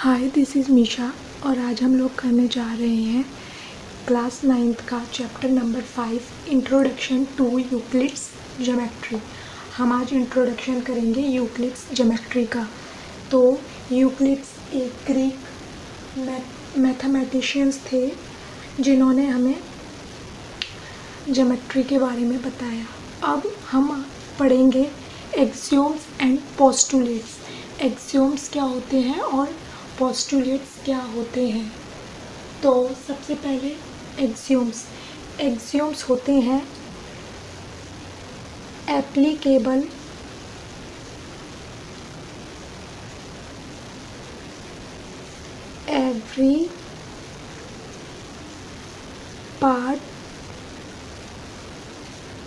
Hi, this is Misha और आज हम लोग करने जा रहे हैं क्लास 9th का chapter number 5 introduction to Euclid's geometry. हम आज इंट्रोडक्शन करेंगे यूक्लिड्स ज्योमेट्री का। तो यूक्लिड्स एक ग्रीक मैथमेटिशियंस थे जिन्होंने हमें ज्योमेट्री के बारे में बताया। अब हम पढ़ेंगे एक्सियोम्स एंड पोस्टुलेट्स। एक्सियोम्स क्या होते हैं और पोस्टुलेट्स क्या होते हैं। तो सबसे पहले एक्सियोम्स होते हैं applicable every part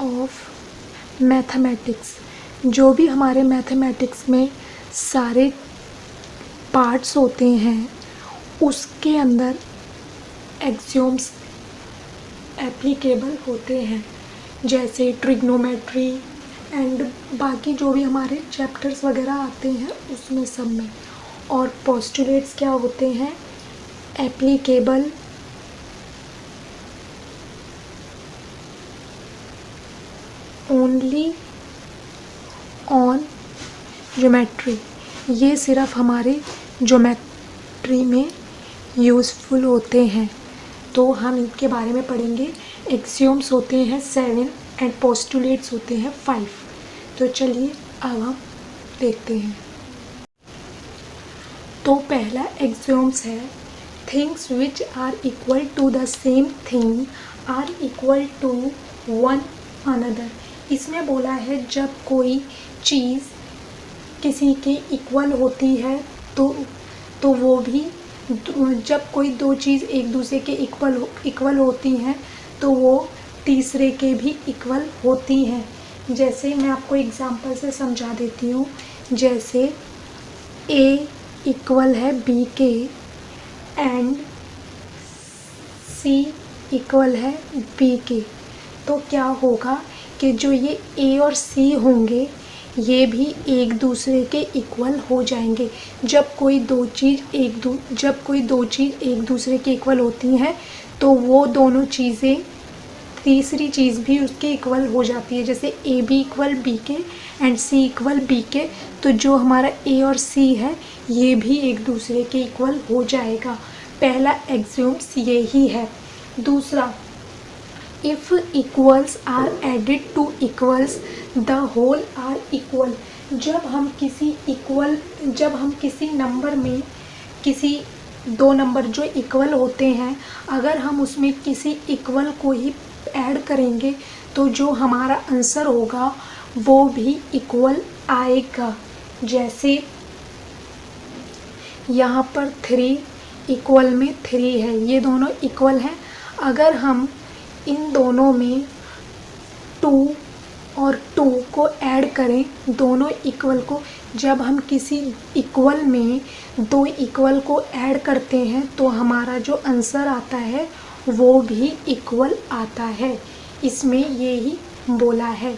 of mathematics. जो भी हमारे मैथमेटिक्स में सारे पार्ट्स होते हैं उसके अंदर एक्सियोम्स एप्लीकेबल होते हैं, जैसे ट्रिग्नोमेट्री एंड बाकी जो भी हमारे चैप्टर्स वगैरह आते हैं उसमें सब में। और पोस्टुलेट्स क्या होते हैं, एप्लीकेबल ओनली ऑन ज्योमेट्री। ये सिर्फ हमारे ज्योमेट्री में यूज़फुल होते हैं। तो हम इनके बारे में पढ़ेंगे। एक्सियोम्स होते हैं 7 एंड पोस्टुलेट्स होते हैं 5। तो चलिए अब हम देखते हैं। तो पहला एक्सियोम्स है things which are equal to the same thing are equal to one another. इसमें बोला है जब कोई चीज़ किसी के इक्वल होती है तो वो भी, जब कोई दो चीज़ एक दूसरे के इक्वल होती हैं तो वो तीसरे के भी इक्वल होती हैं। जैसे मैं आपको एग्जांपल से समझा देती हूँ। जैसे ए इक्वल है बी के एंड सी इक्वल है बी के, तो क्या होगा कि जो ये ए और सी होंगे ये भी एक दूसरे के इक्वल हो जाएंगे। जब कोई दो चीज़ एक दूसरे के इक्वल होती हैं तो वो दोनों चीज़ें तीसरी चीज़ भी उसके इक्वल हो जाती है। जैसे ए बी इक्वल बी के एंड सी इक्वल बी के, तो जो हमारा ए और सी है ये भी एक दूसरे के इक्वल हो जाएगा। पहला एक्सियोम्स यही है। दूसरा, if equals are added to equals the whole are equal. जब हम किसी नंबर में किसी दो नंबर जो इक्वल होते हैं, अगर हम उसमें किसी इक्वल को ही ऐड करेंगे तो जो हमारा आंसर होगा वो भी इक्वल आएगा। जैसे यहाँ पर 3 इक्वल में 3 है, ये दोनों इक्वल हैं। अगर हम इन दोनों में 2 और 2 को ऐड करें, दोनों इक्वल को, जब हम किसी इक्वल में 2 इक्वल को ऐड करते हैं तो हमारा जो आंसर आता है वो भी इक्वल आता है। इसमें यही बोला है।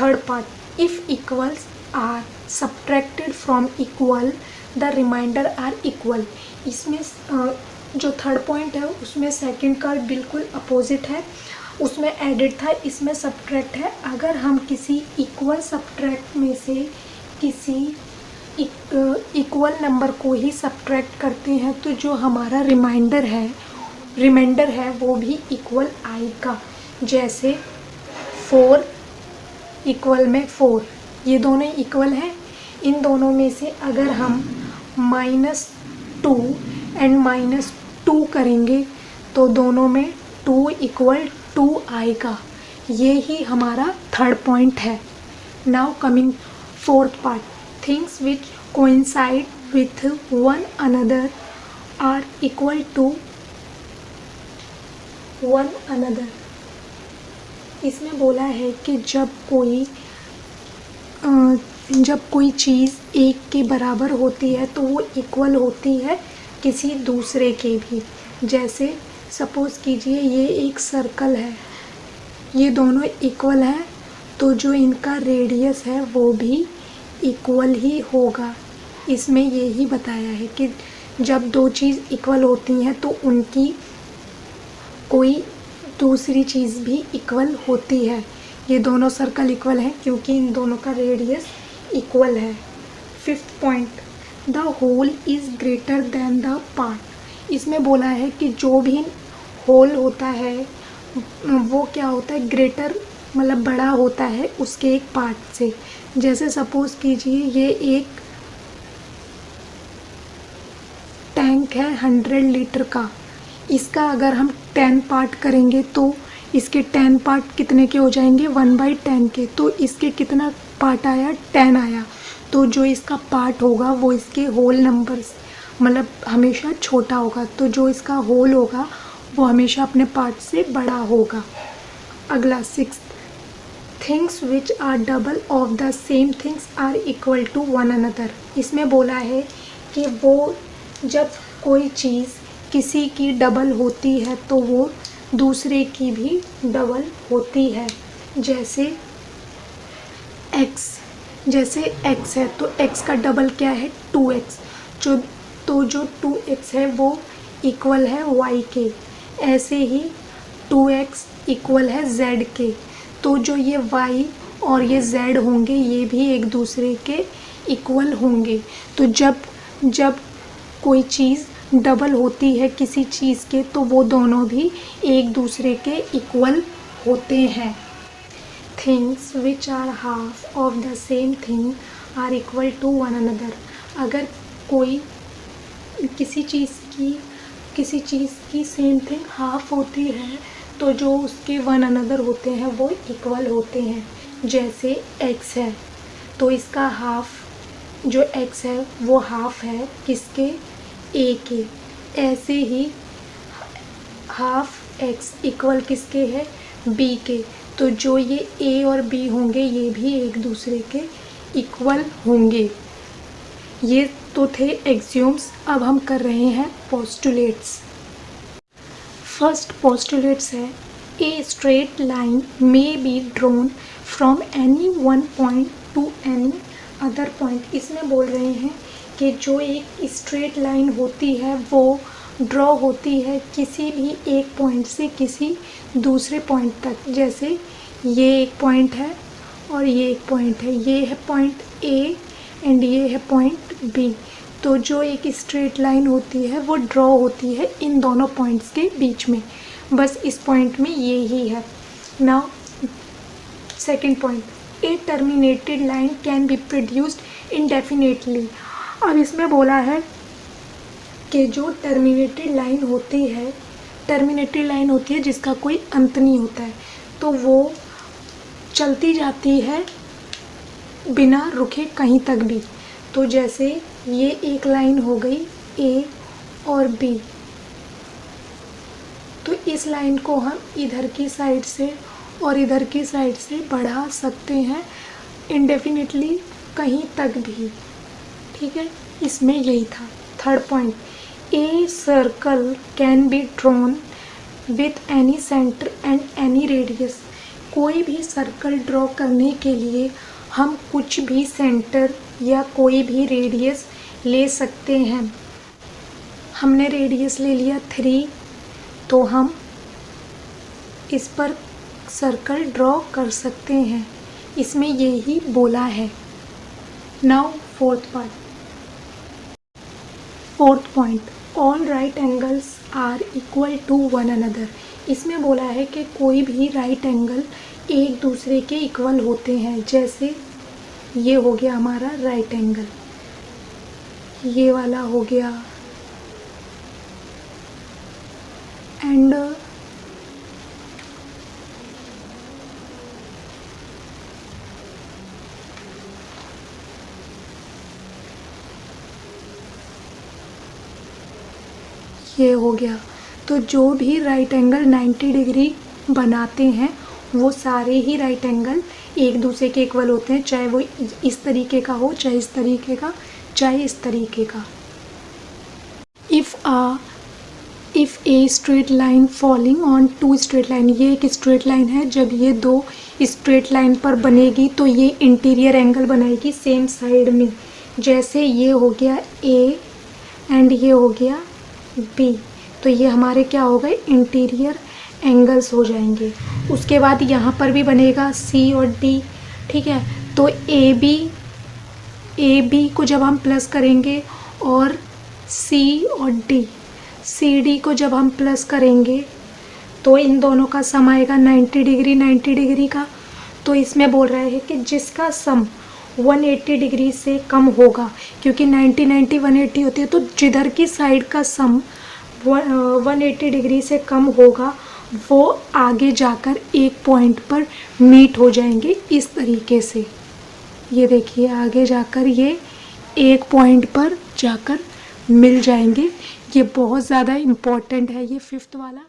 Third part, if equals are subtracted from equal the remainder are equal. इसमें जो थर्ड पॉइंट है उसमें सेकंड का बिल्कुल अपोजिट है। उसमें एडेड था, इसमें सब्ट्रैक्ट है। अगर हम किसी इक्वल सब्ट्रैक्ट में से किसी इक्वल नंबर को ही सब्ट्रैक्ट करते हैं तो जो हमारा रिमाइंडर है वो भी इक्वल आएगा। जैसे 4 इक्वल में 4, ये दोनों इक्वल हैं। इन दोनों में से अगर हम -2 एंड -2 करेंगे तो दोनों में 2 इक्वल 2 आएगा। ये ही हमारा थर्ड पॉइंट है। Now coming fourth part, things which coincide with one another are equal to one another. इसमें बोला है कि जब कोई चीज़ एक के बराबर होती है तो वो इक्वल होती है किसी दूसरे के भी। जैसे सपोज़ कीजिए ये एक सर्कल है, ये दोनों इक्वल हैं तो जो इनका रेडियस है वो भी इक्वल ही होगा। इसमें यही बताया है कि जब दो चीज़ इक्वल होती हैं तो उनकी कोई दूसरी चीज़ भी इक्वल होती है। ये दोनों सर्कल इक्वल हैं क्योंकि इन दोनों का रेडियस इक्वल है। 5th point, the whole is greater than the part. इसमें बोला है कि जो भी होल होता है वो क्या होता है, ग्रेटर मतलब बड़ा होता है उसके एक पार्ट से। जैसे सपोज़ कीजिए ये एक टैंक है 100 लीटर का, इसका अगर हम 10 पार्ट करेंगे तो इसके 10 पार्ट कितने के हो जाएंगे, 1/10 के। तो इसके कितना पार्ट आया, 10 आया। तो जो इसका पार्ट होगा वो इसके होल नंबर मतलब हमेशा छोटा होगा, तो जो इसका होल होगा वो हमेशा अपने पार्ट से बड़ा होगा। अगला 6th, things which are double of the same things are equal to one another. इसमें बोला है कि वो जब कोई चीज़ किसी की डबल होती है तो वो दूसरे की भी डबल होती है। जैसे x है तो x का डबल क्या है, 2x। जो 2x है वो इक्वल है y के। ऐसे ही 2x इक्वल है z के। तो जो ये y और ये z होंगे ये भी एक दूसरे के इक्वल होंगे। तो जब कोई चीज़ डबल होती है किसी चीज़ के तो वो दोनों भी एक दूसरे के इक्वल होते हैं। Things which are half of the same thing are equal to one another. अगर कोई किसी चीज़ की सेम थिंग हाफ होती है तो जो उसके वन अनदर होते हैं वो इक्वल होते हैं। जैसे x है तो इसका हाफ, जो x है वो हाफ है किसके, a के। ऐसे ही हाफ x इक्वल किसके है, b के। तो जो ये a और b होंगे ये भी एक दूसरे के इक्वल होंगे। ये तो थे एक्सियोम्स। अब हम कर रहे हैं पोस्टुलेट्स। फर्स्ट पोस्टुलेट्स है, ए straight line may be drawn from any one point two any other point. इसमें बोल रहे हैं कि जो एक स्ट्रेट लाइन होती है वो ड्रॉ होती है किसी भी एक पॉइंट से किसी दूसरे पॉइंट तक। जैसे ये एक पॉइंट है और ये एक पॉइंट है, ये है पॉइंट ए एंड ये है पॉइंट बी। तो जो एक स्ट्रेट लाइन होती है वो ड्रॉ होती है इन दोनों पॉइंट्स के बीच में। बस इस पॉइंट में ये ही है। Now second point, A terminated line can be produced indefinitely. अब इसमें बोला है कि जो टर्मिनेटेड लाइन होती है जिसका कोई अंत नहीं होता है तो वो चलती जाती है बिना रुके कहीं तक भी। तो जैसे ये एक लाइन हो गई ए और बी, तो इस लाइन को हम इधर की साइड से और इधर की साइड से बढ़ा सकते हैं इंडेफिनिटली कहीं तक भी। ठीक है, इसमें यही था। Third point, a circle can be drawn with any centre and any radius. कोई भी सर्कल ड्रॉ करने के लिए हम कुछ भी सेंटर या कोई भी रेडियस ले सकते हैं। हमने रेडियस ले लिया 3, तो हम इस पर सर्कल ड्रॉ कर सकते हैं। इसमें यही बोला है। Now fourth point, all right angles are equal to one another. इसमें बोला है कि कोई भी राइट एंगल एक दूसरे के इक्वल होते हैं। जैसे ये हो गया हमारा राइट एंगल, ये वाला हो गया, एंड ये हो गया। तो जो भी राइट एंगल 90 डिग्री बनाते हैं वो सारे ही राइट एंगल एक दूसरे के इक्वल होते हैं, चाहे वो इस तरीके का हो, चाहे इस तरीके का, चाहे इस तरीके का। If a straight line falling on two straight line, ये एक स्ट्रेट लाइन है, जब ये दो स्ट्रेट लाइन पर बनेगी तो ये इंटीरियर एंगल बनाएगी सेम साइड में। जैसे ये हो गया ए एंड ये हो गया बी, तो ये हमारे क्या हो गए, इंटीरियर एंगल्स हो जाएंगे। उसके बाद यहाँ पर भी बनेगा सी और डी, ठीक है। तो ए बी को जब हम प्लस करेंगे और सी और सी डी को जब हम प्लस करेंगे तो इन दोनों का सम आएगा 90 डिग्री का। तो इसमें बोल रहा है कि जिसका सम 180 डिग्री से कम होगा, क्योंकि 90 90 180 होती है, तो जिधर की साइड का सम 180 डिग्री से कम होगा वो आगे जाकर एक पॉइंट पर मीट हो जाएंगे इस तरीके से। ये देखिए आगे जाकर ये एक पॉइंट पर जाकर मिल जाएंगे। ये बहुत ज़्यादा इम्पॉर्टेंट है ये 5th वाला।